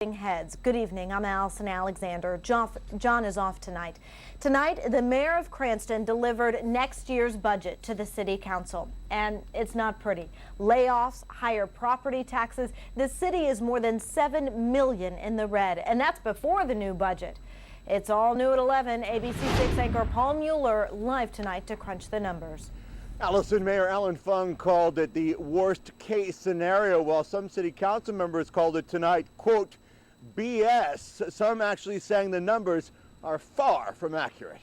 Heads. Good evening. I'm Allison Alexander. John is off tonight. Tonight, the mayor of Cranston delivered next year's budget to the city council, and it's not pretty. Layoffs, higher property taxes. The city is more than $7 million in the red, and that's before the new budget. It's all new at 11. ABC 6 anchor Paul Mueller live tonight to crunch the numbers. Allison, Mayor Fung called it the worst case scenario, while some city council members called it tonight, quote, BS. Some actually saying the numbers are far from accurate.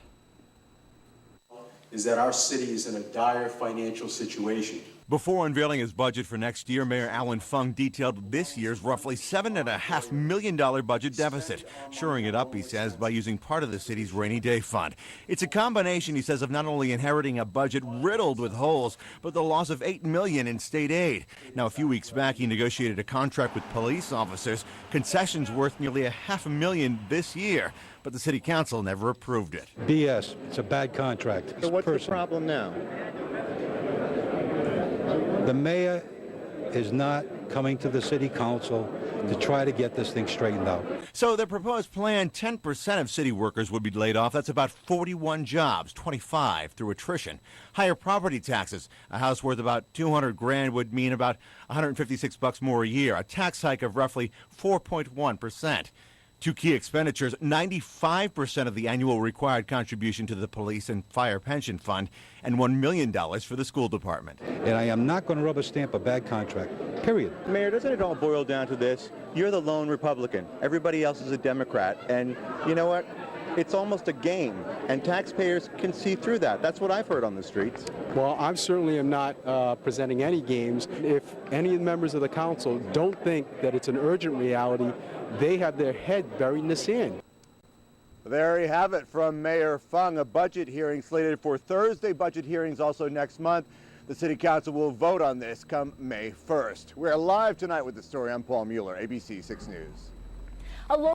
Is that our city is in a dire financial situation. Before unveiling his budget for next year, Mayor Fung detailed this year's roughly $7.5 million budget deficit, shoring it up, he says, by using part of the city's rainy day fund. It's a combination, he says, of not only inheriting a budget riddled with holes, but the loss of $8 million in state aid. Now, a few weeks back, he negotiated a contract with police officers, concessions worth nearly $500,000 this year, but the city council never approved it. BS. It's a bad contract. So what's the problem now? The mayor is not coming to the city council to try to get this thing straightened out. So the proposed plan, 10% of city workers would be laid off. That's about 41 jobs, 25 through attrition. Higher property taxes. A house worth about $200,000 would mean about $156 more a year. A tax hike of roughly 4.1%. Two key expenditures, 95% of the annual required contribution to the police and fire pension fund, and $1 million for the school department. And I am not going to rubber stamp a bad contract, period. Mayor, doesn't it all boil down to this? You're the lone Republican. Everybody else is a Democrat. And you know what? It's almost a game, and taxpayers can see through that. That's what I've heard on the streets. Well, I certainly am not presenting any games. If any of the members of the council don't think that it's an urgent reality, they have their head buried in the sand. There you have it from Mayor Fung. A budget hearing slated for Thursday. Budget hearings also next month. The city council will vote on this come May 1st. We're live tonight with the story. I'm Paul Mueller, ABC 6 News.